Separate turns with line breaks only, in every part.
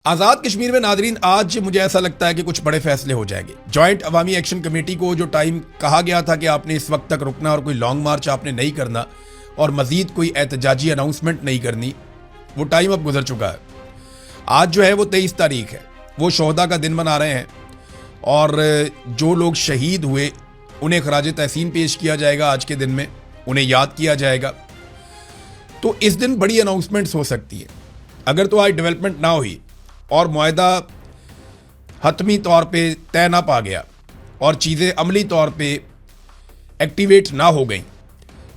आज़ाद कश्मीर में नादरीन आज मुझे ऐसा लगता है कि कुछ बड़े फैसले हो जाएंगे। जॉइंट अवामी एक्शन कमेटी को जो टाइम कहा गया था कि आपने इस वक्त तक रुकना और कोई लॉन्ग मार्च आपने नहीं करना और मजीद कोई एहतजाजी अनाउंसमेंट नहीं करनी, वो टाइम अब गुजर चुका है। आज जो है वो 23 तारीख है, वो शोहदा का दिन मना रहे हैं और जो लोग शहीद हुए उन्हें खराज तहसीन पेश किया जाएगा। आज के दिन में उन्हें याद किया जाएगा। तो इस दिन बड़ी अनाउंसमेंट्स हो सकती है। अगर तो आज डेवलपमेंट ना हुई और मुआहदा हतमी तौर पे तय ना पा गया और चीज़ें अमली तौर पे एक्टिवेट ना हो गई,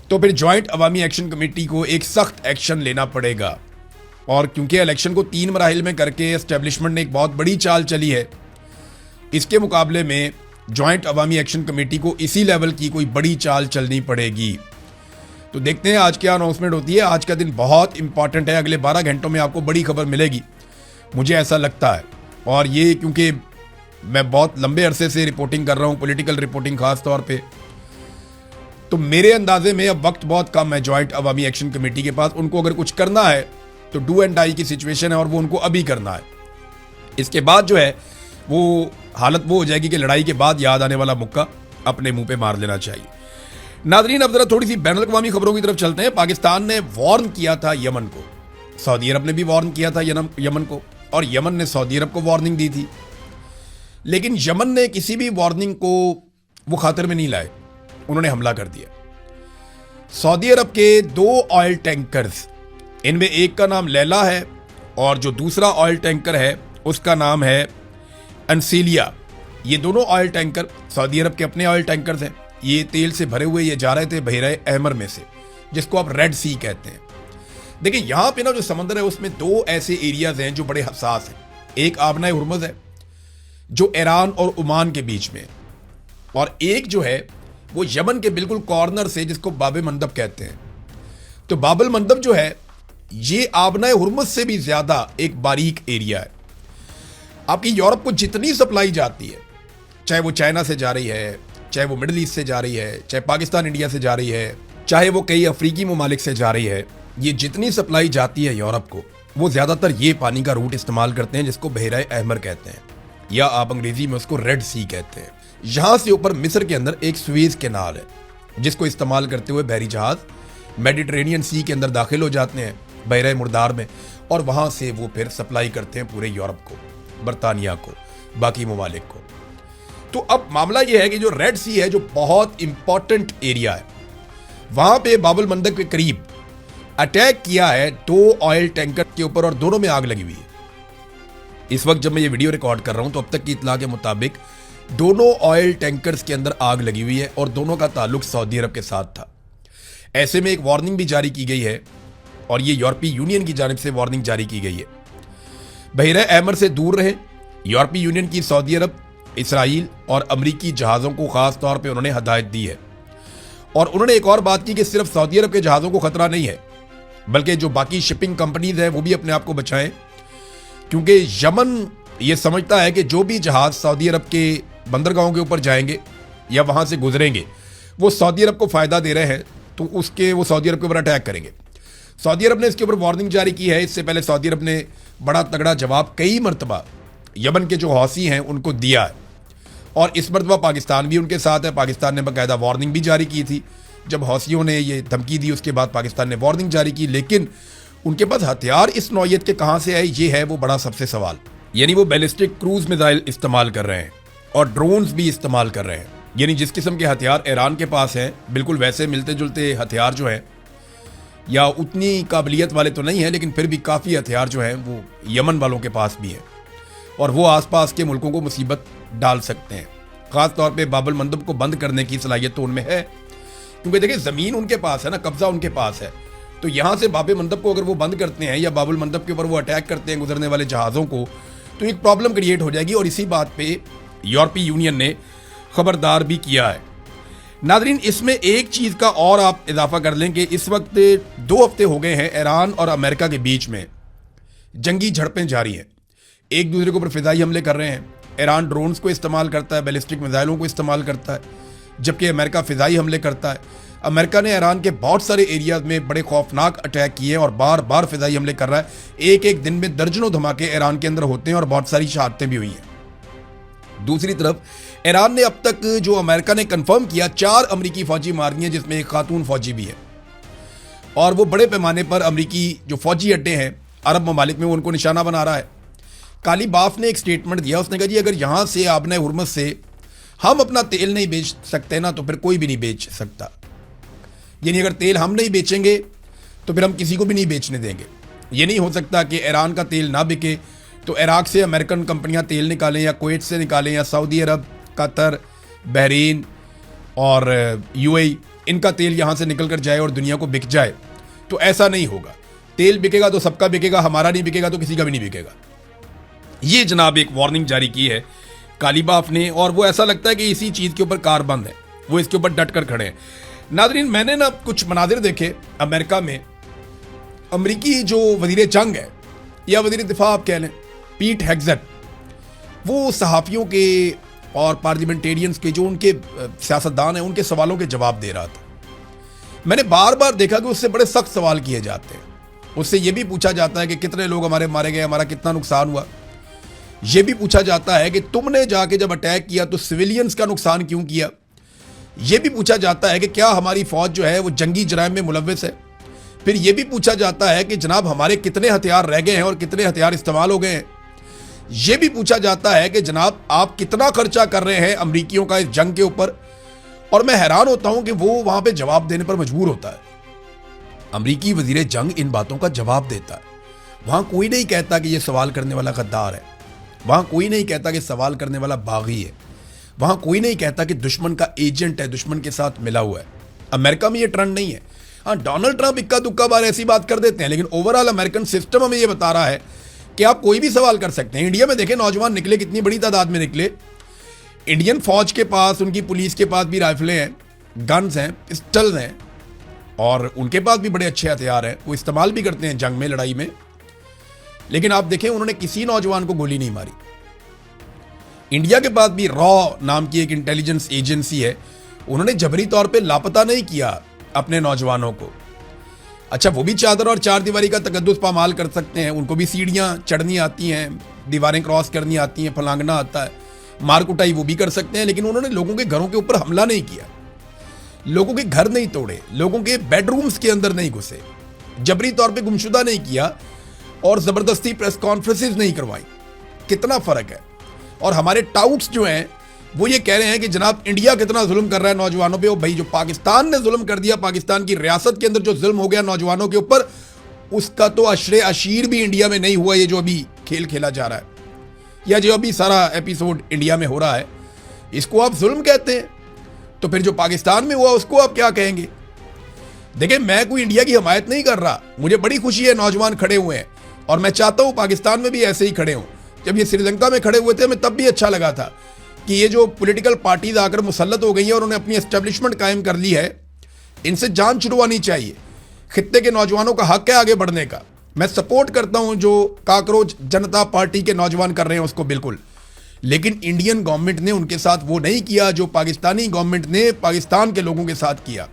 तो फिर जॉइंट अवामी एक्शन कमेटी को एक सख्त एक्शन लेना पड़ेगा। और क्योंकि इलेक्शन को 3 मराहिल में करके एस्टेब्लिशमेंट ने एक बहुत बड़ी चाल चली है, इसके मुकाबले में जॉइंट अवामी एक्शन कमेटी को इसी लेवल की कोई बड़ी चाल चलनी पड़ेगी। तो देखते हैं आज क्या अनाउंसमेंट होती है। आज का दिन बहुत इंपॉर्टेंट है। अगले 12 घंटों में आपको बड़ी खबर मिलेगी, मुझे ऐसा लगता है। और ये क्योंकि मैं बहुत लंबे अरसे से रिपोर्टिंग कर रहा हूँ, पॉलिटिकल रिपोर्टिंग खास तौर पे, तो मेरे अंदाजे में अब वक्त बहुत कम है जॉइंट अवामी एक्शन कमेटी के पास। उनको अगर कुछ करना है तो डू एंड डाई की सिचुएशन है और वो उनको अभी करना है। इसके बाद जो है वो हालत वो हो जाएगी कि लड़ाई के बाद याद आने वाला मुक्का अपने मुंह पे मार लेना चाहिए। नादरीन, अब जरा थोड़ी सी बैनुल अक़वामी खबरों की तरफ चलते हैं। पाकिस्तान ने वार्न किया था यमन को, सऊदी अरब ने भी वार्न किया था यमन को, और यमन ने सऊदी अरब को वार्निंग दी थी। लेकिन यमन ने किसी भी वार्निंग को वो खातिर में नहीं लाए, उन्होंने हमला कर दिया। सऊदी अरब के 2 ऑयल टैंकर्स, इनमें एक का नाम लैला है और जो दूसरा ऑयल टैंकर है उसका नाम है अंसीलिया। ये दोनों ऑयल टैंकर सऊदी अरब के अपने ऑयल टैंकर्स हैं। ये तेल से भरे हुए ये जा रहे थे बहरा अहमर में से, जिसको आप रेड सी कहते हैं। देखिए यहाँ पे ना जो समंदर है उसमें 2 ऐसे एरियाज हैं जो बड़े हसास हैं। एक आबनाए हुर्मुज़ है जो ईरान और ओमान के बीच में, और एक जो है वो यमन के बिल्कुल कॉर्नर से, जिसको बाब मंदब कहते हैं। तो बाबल मंदब जो है ये आबनाए हुर्मुज़ से भी ज्यादा एक बारीक एरिया है। आपकी यूरोप को जितनी सप्लाई जाती है, चाहे वो चाइना से जा रही है, चाहे वो मिडिल ईस्ट से जा रही है, चाहे पाकिस्तान इंडिया से जा रही है, चाहे वो कई अफ्रीकी ममालिक से जा रही है, ये जितनी सप्लाई जाती है यूरोप को, वो ज्यादातर ये पानी का रूट इस्तेमाल करते हैं जिसको बहरा अहमर कहते हैं, या आप अंग्रेजी में उसको रेड सी कहते हैं। यहां से ऊपर मिस्र के अंदर एक स्वेज कैनाल है जिसको इस्तेमाल करते हुए बहरी जहाज मेडिटरेनियन सी के अंदर दाखिल हो जाते हैं बहरा मुर्दार में, और वहां से वो फिर सप्लाई करते हैं पूरे यूरोप को, बरतानिया को, बाकी ममालिक को। तो अब मामला यह है कि जो रेड सी है, जो बहुत इंपॉर्टेंट एरिया है, वहां पे बाबुल मंदब के करीब अटैक किया है 2 ऑयल टैंकर के ऊपर और दोनों में आग लगी हुई है। इस वक्त जब मैं ये वीडियो रिकॉर्ड कर रहा हूं तो अब तक की इत्तला के मुताबिक दोनों ऑयल टैंकर्स के अंदर आग लगी हुई है और दोनों का ताल्लुक सऊदी अरब के साथ था। ऐसे में एक वार्निंग भी जारी की गई है और ये यूरोपीय यूनियन की जानिब से वार्निंग जारी की गई है, बहरा अहमर से दूर रहें। यूरोपीय यूनियन की सऊदी अरब, इसराइल और अमरीकी जहाज़ों को ख़ास तौर पे उन्होंने हदायत दी है। और उन्होंने एक और बात की कि सिर्फ सऊदी अरब के जहाज़ों को खतरा नहीं है, बल्कि जो बाकी शिपिंग कंपनीज हैं वो भी अपने आप को बचाएं, क्योंकि यमन ये समझता है कि जो भी जहाज़ सऊदी अरब के बंदरगाहों के ऊपर जाएंगे या वहाँ से गुजरेंगे वो सऊदी अरब को फ़ायदा दे रहे हैं, तो वो सऊदी अरब के ऊपर अटैक करेंगे। सऊदी अरब ने इसके ऊपर वार्निंग जारी की है। इससे पहले सऊदी अरब ने बड़ा तगड़ा जवाब कई मरतबा यमन के जो हौसी हैं उनको दिया है, और इस मरतबा पाकिस्तान भी उनके साथ है। पाकिस्तान ने बाकायदा वार्निंग भी जारी की थी। जब हौसियों ने ये धमकी दी उसके बाद पाकिस्तान ने वार्निंग जारी की, लेकिन उनके पास हथियार इस नौयत के कहाँ से आए, ये है वो बड़ा सबसे सवाल। यानी वो बैलिस्टिक क्रूज मिसाइल इस्तेमाल कर रहे हैं और ड्रोन्स भी इस्तेमाल कर रहे हैं। यानी जिस किस्म के हथियार ईरान के पास हैं, बिल्कुल वैसे मिलते जुलते हथियार जो हैं, या उतनी काबिलियत वाले तो नहीं है, लेकिन फिर भी काफ़ी हथियार जो हैं वो यमन वालों के पास भी हैं, और वो आसपास के मुल्कों को मुसीबत डाल सकते हैं। ख़ास तौर पे बाबुल मंदब को बंद करने की सलाहियत तो उनमें है, क्योंकि देखिए ज़मीन उनके पास है ना, कब्जा उनके पास है। तो यहाँ से बाब मंदब को अगर वो बंद करते हैं या बाबुल मंदब के ऊपर वो अटैक करते हैं गुजरने वाले जहाज़ों को, तो एक प्रॉब्लम क्रिएट हो जाएगी। और इसी बात पे यूरोपीय यूनियन ने खबरदार भी किया है। नादरीन, इसमें एक चीज़ का और आप इजाफा कर लें कि इस वक्त 2 हफ्ते हो गए हैं ईरान और अमेरिका के बीच में जंगी झड़पें जारी हैं। एक दूसरे के ऊपर फ़िज़ाई हमले कर रहे हैं। ईरान ड्रोन्स को इस्तेमाल करता है, बैलिस्टिक मिसाइलों को इस्तेमाल करता है, जबकि अमेरिका फ़िज़ाई हमले करता है। अमेरिका ने ईरान के बहुत सारे एरियाज में बड़े खौफनाक अटैक किए और बार बार फिजाई हमले कर रहा है। एक एक दिन में दर्जनों धमाके ईरान के अंदर होते हैं और बहुत सारी शहादतें भी हुई हैं। दूसरी तरफ ईरान ने अब तक जो अमेरिका ने कंफर्म किया 4 अमेरिकी फौजी मार दिए, जिसमें एक खातून फौजी भी है। और वो बड़े पैमाने पर अमेरिकी जो फौजी अड्डे हैं अरब ममालिक में, वो उनको निशाना बना रहा है। काली बाफ ने एक स्टेटमेंट दिया, उसने कहा जी अगर यहाँ से आबने हुर्मुज़ से हम अपना तेल नहीं बेच सकते ना, तो फिर कोई भी नहीं बेच सकता। यानी अगर तेल हम नहीं बेचेंगे तो फिर हम किसी को भी नहीं बेचने देंगे। ये नहीं हो सकता कि ईरान का तेल ना बिके तो इराक से अमेरिकन कंपनियां तेल निकालें या कुवैत से निकालें या सऊदी अरब, कतर, बहरीन और यूएई, इनका तेल यहाँ से निकल कर जाए और दुनिया को बिक जाए। तो ऐसा नहीं होगा। तेल बिकेगा तो सबका बिकेगा, हमारा नहीं बिकेगा तो किसी का भी नहीं बिकेगा। ये जनाब एक वार्निंग जारी की है कालीबाफ ने, और वो ऐसा लगता है कि इसी चीज़ के ऊपर कारबंद है, वो इसके ऊपर डट कर खड़े हैं। नादरीन, मैंने ना कुछ मनाजिर देखे अमेरिका में। अमरीकी जो वजीर जंग है या वजीर दिफा आप कह लें, पीट हेग्सेट, वो सहाफ़ियों के और पार्लियामेंटेरियंस के जो उनके सियासतदान हैं उनके सवालों के जवाब दे रहा था। मैंने बार बार देखा कि उससे बड़े सख्त सवाल किए जाते हैं। उससे ये भी पूछा जाता है कि कितने लोग हमारे मारे गए, हमारा कितना नुकसान हुआ। यह भी पूछा जाता है कि तुमने जाके जब अटैक किया तो सिविलियंस का नुकसान क्यों किया। यह भी पूछा जाता है कि क्या हमारी फौज जो है वो जंगी जराइम में मुलव्वस है। फिर यह भी पूछा जाता है कि जनाब हमारे कितने हथियार रह गए हैं और कितने हथियार इस्तेमाल हो गए हैं। यह भी पूछा जाता है कि जनाब आप कितना खर्चा कर रहे हैं अमरीकियों का इस जंग के ऊपर। और मैं हैरान होता हूं कि वो वहां पे जवाब देने पर मजबूर होता है। अमरीकी वजीर जंग इन बातों का जवाब देता है। वहां कोई नहीं कहता कि यह सवाल करने वाला गद्दार है, वहां कोई नहीं कहता कि सवाल करने वाला बागी है, वहां कोई नहीं कहता कि दुश्मन का एजेंट है, दुश्मन के साथ मिला हुआ है। अमेरिका में यह ट्रेंड नहीं है। हाँ, डोनाल्ड ट्रंप इक्का दुक्का बार ऐसी बात कर देते हैं, लेकिन ओवरऑल अमेरिकन सिस्टम हमें यह बता रहा है कि आप कोई भी सवाल कर सकते हैं। इंडिया में देखें नौजवान निकले, कितनी बड़ी तादाद में निकले। इंडियन फौज के पास, उनकी पुलिस के पास भी राइफलें हैं, गन्स हैं, पिस्टल्स हैं, और उनके पास भी बड़े अच्छे हथियार हैं। वो इस्तेमाल भी करते हैं जंग में, लड़ाई में। लेकिन आप देखें उन्होंने किसी नौजवान को गोली नहीं मारी। इंडिया के पास भी रॉ नाम की एक इंटेलिजेंस एजेंसी है, उन्होंने जबरी तौर पे लापता नहीं किया अपने नौजवानों को। अच्छा, वो भी चादर और चार दीवारी का तकद्दुस पामाल कर सकते हैं, उनको भी सीढ़ियां चढ़नी आती हैं, दीवारें क्रॉस करनी आती हैं, फलांगना आता है, मार कुटाई वो भी कर सकते हैं। लेकिन उन्होंने लोगों के घरों के ऊपर हमला नहीं किया, लोगों के घर नहीं तोड़े, लोगों के बेडरूम्स के अंदर नहीं घुसे, जबरी तौर पे गुमशुदा नहीं किया और जबरदस्ती प्रेस कॉन्फ्रेंसेस नहीं करवाई। कितना फर्क है। और हमारे टाउट्स जो हैं वो ये कह रहे हैं कि जनाब इंडिया कितना जुल्म कर रहा है नौजवानों पे। और भाई जो पाकिस्तान ने जुल्म कर दिया, पाकिस्तान की रियासत के अंदर जो जुल्म हो गया नौजवानों के ऊपर, उसका तो अशरे अशीर भी इंडिया में नहीं हुआ। ये जो अभी खेल खेला जा रहा है या जो अभी सारा एपिसोड इंडिया में हो रहा है, इसको आप जुल्म कहते हैं। तो फिर जो पाकिस्तान में हुआ उसको आप क्या कहेंगे। देखिए, मैं कोई इंडिया की हमायत नहीं कर रहा, मुझे बड़ी खुशी है नौजवान खड़े हुए हैं और मैं चाहता हूं पाकिस्तान में भी ऐसे ही खड़े हों। जब ये श्रीलंका में खड़े हुए थे हमें तब भी अच्छा लगा था कि ये जो पॉलिटिकल पार्टीज आकर मुसल्लत हो गई हैं और उन्होंने अपनी एस्टेब्लिशमेंट कायम कर ली है, इनसे जान छुड़वानी चाहिए। खित्ते के नौजवानों का हक है आगे बढ़ने का। मैं सपोर्ट करता हूं जो काकरोच जनता पार्टी के नौजवान कर रहे हैं उसको, बिल्कुल। लेकिन इंडियन गवर्नमेंट ने उनके साथ वो नहीं किया जो पाकिस्तानी गवर्नमेंट ने पाकिस्तान के लोगों के साथ किया।